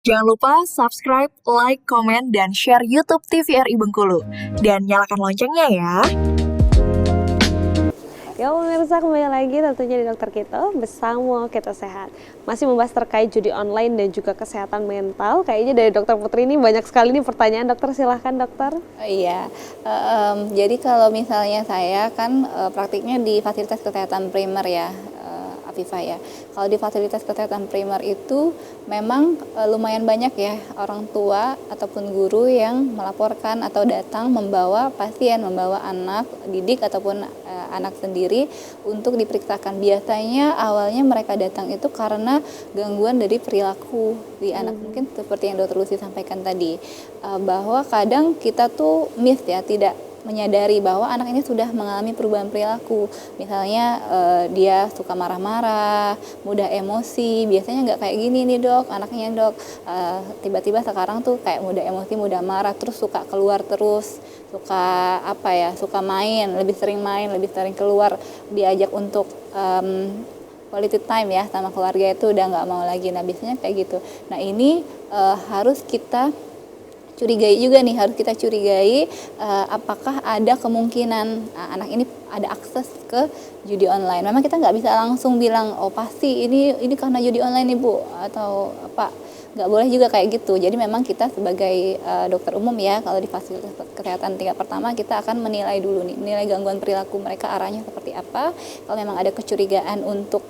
Jangan lupa subscribe, like, komen, dan share YouTube TVRI Bengkulu. Dan nyalakan loncengnya ya. Ya pemirsa, kembali lagi tentunya di Dokter Kito bersama Kita Sehat. Masih membahas terkait judi online dan juga kesehatan mental. Kayaknya dari Dokter Putri ini banyak sekali nih pertanyaan. Dokter, silahkan dokter. Iya, jadi kalau misalnya saya kan praktiknya di fasilitas kesehatan primer ya, Afifah ya. Kalau di fasilitas kesehatan primer itu memang lumayan banyak ya orang tua ataupun guru yang melaporkan atau datang membawa pasien, membawa anak didik ataupun anak sendiri untuk diperiksakan. Biasanya awalnya mereka datang itu karena gangguan dari perilaku di anak. Mungkin seperti yang Dr. Lucy sampaikan tadi, bahwa kadang kita tuh miss ya, tidak menyadari bahwa anak ini sudah mengalami perubahan perilaku. Misalnya dia suka marah-marah, mudah emosi. Biasanya nggak kayak gini nih dok, anaknya dok. Tiba-tiba sekarang tuh kayak mudah emosi, mudah marah, terus suka keluar terus, suka suka main, lebih sering keluar, diajak untuk quality time ya sama keluarga itu udah nggak mau lagi. Nah biasanya kayak gitu. Nah ini harus kita curigai apakah ada kemungkinan anak ini ada akses ke judi online. Memang kita nggak bisa langsung bilang oh pasti ini karena judi online ibu atau apa, nggak boleh juga kayak gitu. Jadi memang kita sebagai dokter umum ya, kalau di fasilitas kesehatan tingkat pertama kita akan menilai dulu nih, nilai gangguan perilaku mereka arahnya seperti apa. Kalau memang ada kecurigaan untuk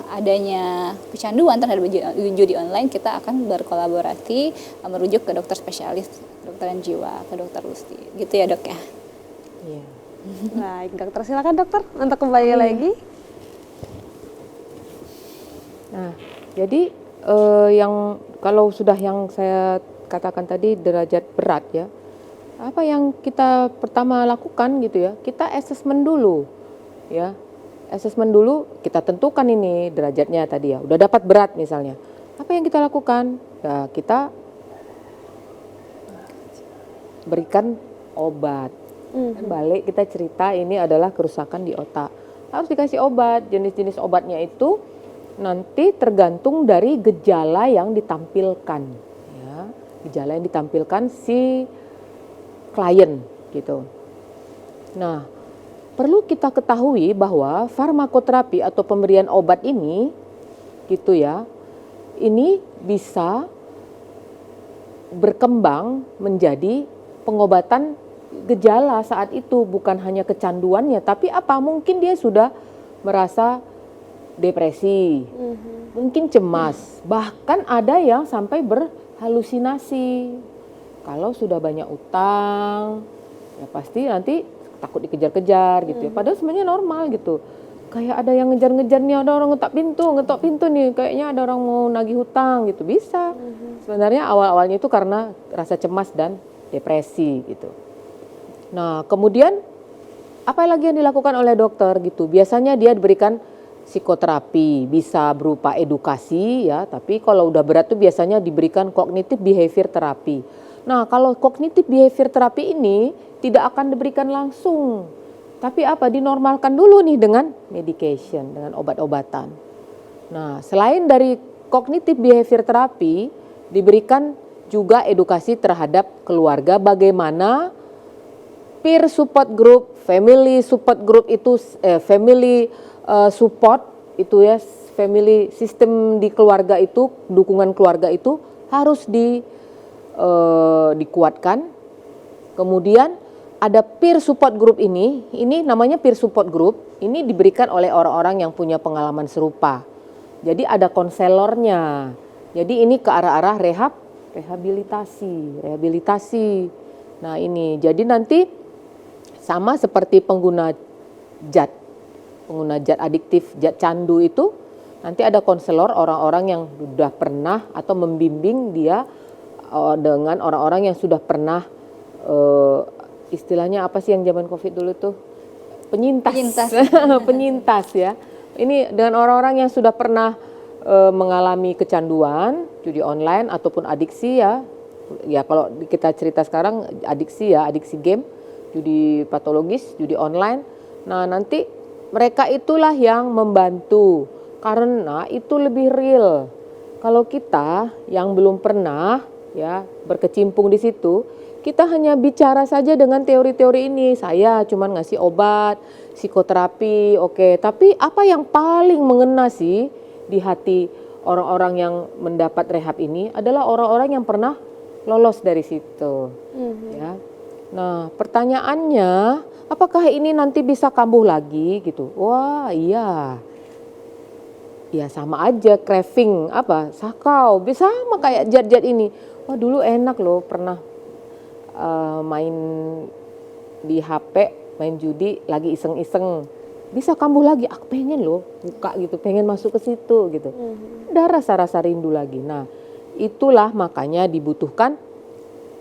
adanya kecanduan terhadap judi online, kita akan berkolaborasi merujuk ke dokter spesialis kedokteran jiwa, ke dokter Lucy. Gitu ya dok ya. Iya. Baik dokter, silakan dokter untuk kembali lagi. Nah, jadi yang kalau sudah yang saya katakan tadi derajat berat ya, apa yang kita pertama lakukan gitu ya, kita assessment dulu ya. Assessment dulu, kita tentukan ini derajatnya tadi ya, udah dapat berat misalnya. Apa yang kita lakukan? Ya, kita berikan obat. Balik kita cerita ini adalah kerusakan di otak. Harus dikasih obat, jenis-jenis obatnya itu nanti tergantung dari gejala yang ditampilkan. Ya, gejala yang ditampilkan si klien gitu. Nah, perlu kita ketahui bahwa farmakoterapi atau pemberian obat ini gitu ya, ini bisa berkembang menjadi pengobatan gejala saat itu, bukan hanya kecanduannya, tapi apa mungkin dia sudah merasa depresi, mungkin cemas, bahkan ada yang sampai berhalusinasi. Kalau sudah banyak utang, ya pasti nanti takut dikejar-kejar gitu ya. Padahal sebenarnya normal gitu. Kayak ada yang ngejar-ngejar nih, ada orang ngetok pintu nih, kayaknya ada orang mau nagih hutang gitu, bisa. Sebenarnya awal-awalnya itu karena rasa cemas dan depresi gitu. Nah, kemudian apa lagi yang dilakukan oleh dokter gitu? Biasanya dia diberikan psikoterapi, bisa berupa edukasi ya, tapi kalau udah berat tuh biasanya diberikan cognitive behavior therapy. Nah, kalau cognitive behavior therapy ini tidak akan diberikan langsung, tapi dinormalkan dulu nih dengan medication, dengan obat-obatan. Nah, selain dari cognitive behavior therapy, diberikan juga edukasi terhadap keluarga, bagaimana peer support group, family support group itu support itu ya, family system di keluarga itu, dukungan keluarga itu harus dikuatkan. Kemudian ada peer support group ini namanya peer support group, ini diberikan oleh orang-orang yang punya pengalaman serupa. Jadi ada konselornya. Jadi ini ke arah-arah rehabilitasi. Nah ini, jadi nanti sama seperti pengguna zat adiktif, zat candu itu, nanti ada konselor, orang-orang yang sudah pernah atau membimbing dia dengan orang-orang yang sudah pernah istilahnya apa sih yang zaman COVID dulu tuh? Penyintas. Penyintas ya. Ini dengan orang-orang yang sudah pernah mengalami kecanduan, judi online ataupun adiksi ya. Ya kalau kita cerita sekarang adiksi game, judi patologis, judi online. Nah, nanti mereka itulah yang membantu karena itu lebih real. Kalau kita yang belum pernah ya berkecimpung di situ, kita hanya bicara saja dengan teori-teori ini. Saya cuman ngasih obat, psikoterapi, oke. Tapi apa yang paling mengena sih di hati orang-orang yang mendapat rehab ini adalah orang-orang yang pernah lolos dari situ. Ya. Nah, pertanyaannya, apakah ini nanti bisa kambuh lagi gitu? Wah, iya. Ya sama aja craving sakau, bisa sama kayak zat-zat ini. Wah, dulu enak loh pernah main di HP, main judi lagi iseng-iseng. Bisa kambuh lagi, aku pengen loh buka gitu, pengen masuk ke situ gitu. Ada rasa-rasa rindu lagi. Nah, itulah makanya dibutuhkan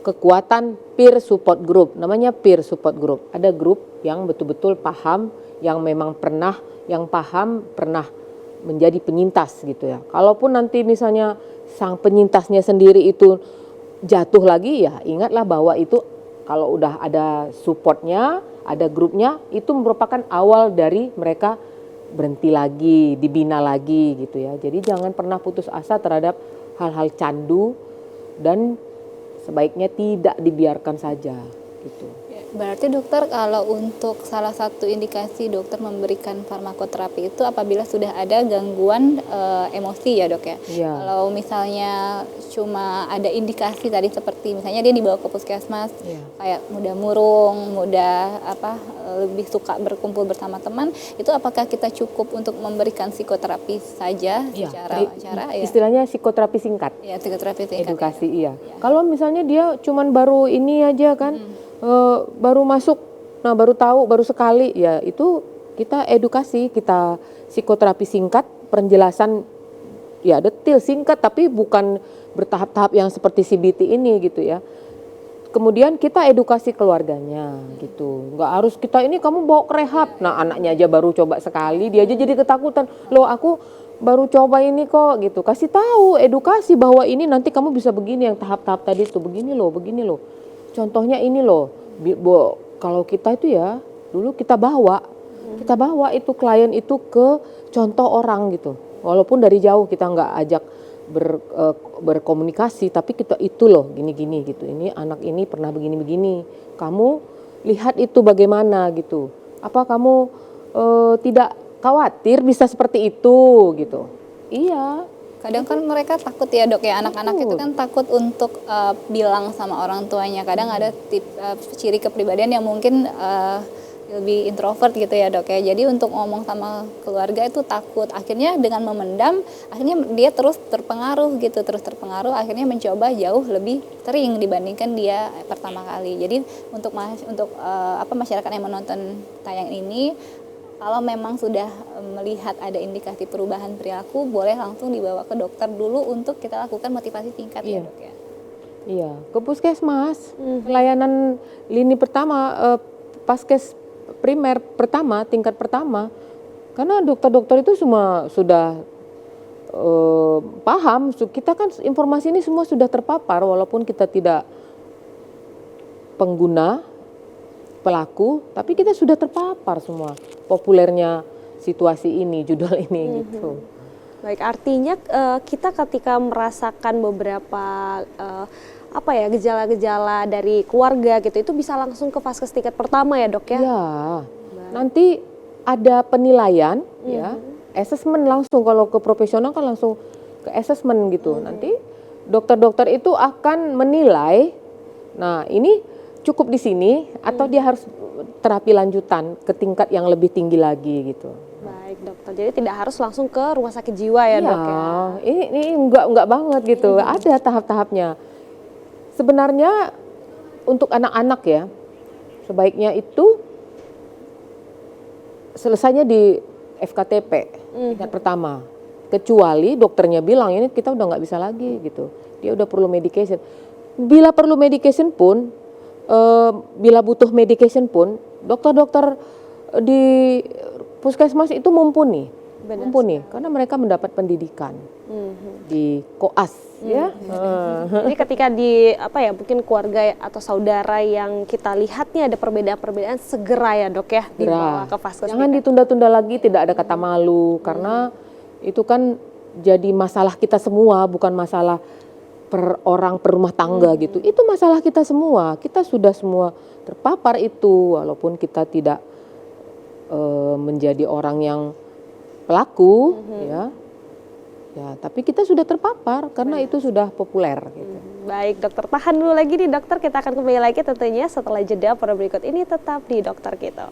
kekuatan peer support group, namanya peer support group. Ada grup yang betul-betul paham, yang memang pernah menjadi penyintas gitu ya. Kalaupun nanti misalnya sang penyintasnya sendiri itu jatuh lagi, ya ingatlah bahwa itu kalau udah ada supportnya, ada grupnya, itu merupakan awal dari mereka berhenti lagi, dibina lagi gitu ya. Jadi jangan pernah putus asa terhadap hal-hal candu dan sebaiknya tidak dibiarkan saja gitu. Berarti dokter, kalau untuk salah satu indikasi dokter memberikan farmakoterapi itu apabila sudah ada gangguan emosi ya dok ya. Iya. Kalau misalnya cuma ada indikasi tadi seperti misalnya dia dibawa ke puskesmas, Iya. kayak mudah murung, mudah lebih suka berkumpul bersama teman, itu apakah kita cukup untuk memberikan psikoterapi saja secara wawancara ya? Istilahnya psikoterapi singkat. Ya, psikoterapi singkat. Edukasi iya. Kalau misalnya dia cuman baru ini aja kan, baru masuk, nah baru tahu, baru sekali, ya itu kita edukasi, kita psikoterapi singkat, penjelasan ya detil, singkat, tapi bukan bertahap-tahap yang seperti CBT ini gitu ya. Kemudian kita edukasi keluarganya gitu, nggak harus kita ini kamu bawa ke rehab, nah anaknya aja baru coba sekali, dia aja jadi ketakutan, loh aku baru coba ini kok gitu. Kasih tahu, edukasi bahwa ini nanti kamu bisa begini, yang tahap-tahap tadi itu begini loh. Contohnya ini loh, kalau kita itu ya dulu kita bawa itu klien itu ke contoh orang gitu, walaupun dari jauh kita nggak ajak berkomunikasi, tapi kita itu loh gini-gini gitu, ini anak ini pernah begini-begini, kamu lihat itu bagaimana gitu, apa kamu tidak khawatir bisa seperti itu gitu. Iya. Kadang kan mereka takut ya dok ya, anak-anak itu kan takut untuk bilang sama orang tuanya. Kadang ada ciri kepribadian yang mungkin lebih introvert gitu ya dok ya. Jadi untuk ngomong sama keluarga itu takut. Akhirnya dengan memendam, akhirnya dia terus terpengaruh, akhirnya mencoba jauh lebih sering dibandingkan dia pertama kali. Jadi untuk masyarakat yang menonton tayang ini, kalau memang sudah melihat ada indikasi perubahan perilaku, boleh langsung dibawa ke dokter dulu untuk kita lakukan motivasi singkat ya dok ya. Iya, ke puskesmas, layanan lini pertama, paskes primer pertama, tingkat pertama, karena dokter-dokter itu semua sudah paham, kita kan informasi ini semua sudah terpapar, walaupun kita tidak pengguna, pelaku, tapi kita sudah terpapar semua populernya situasi ini, judul ini gitu. Baik, artinya kita ketika merasakan beberapa gejala-gejala dari keluarga gitu, itu bisa langsung ke vaskes tingkat pertama ya dok ya? Ya, nanti ada penilaian ya, assessment langsung, kalau ke profesional kan langsung ke assessment gitu. Nanti dokter-dokter itu akan menilai, nah ini cukup di sini atau dia harus terapi lanjutan ke tingkat yang lebih tinggi lagi gitu. Baik dokter, jadi tidak harus langsung ke rumah sakit jiwa ya dok ya? Ini enggak banget gitu, ada tahap-tahapnya. Sebenarnya untuk anak-anak ya, sebaiknya itu selesainya di FKTP tingkat pertama. Kecuali dokternya bilang ini kita udah nggak bisa lagi gitu, dia udah perlu medication. Bila perlu medication pun, bila butuh medication pun, dokter-dokter di puskesmas itu mumpuni, karena mereka mendapat pendidikan di koas, ya. Jadi ketika mungkin keluarga atau saudara yang kita lihat nih ada perbedaan-perbedaan, segera ya dok ya dibawa ke vaskes. Jangan ditunda-tunda lagi, tidak ada kata malu, karena itu kan jadi masalah kita semua, bukan masalah per orang per rumah tangga gitu. Itu masalah kita semua. Kita sudah semua terpapar itu, walaupun kita tidak menjadi orang yang pelaku, ya. Ya, tapi kita sudah terpapar karena itu sudah populer gitu. Baik dokter, tahan dulu lagi nih dokter, kita akan kembali lagi tentunya setelah jeda. Pada berikut ini tetap di Dokter Kita.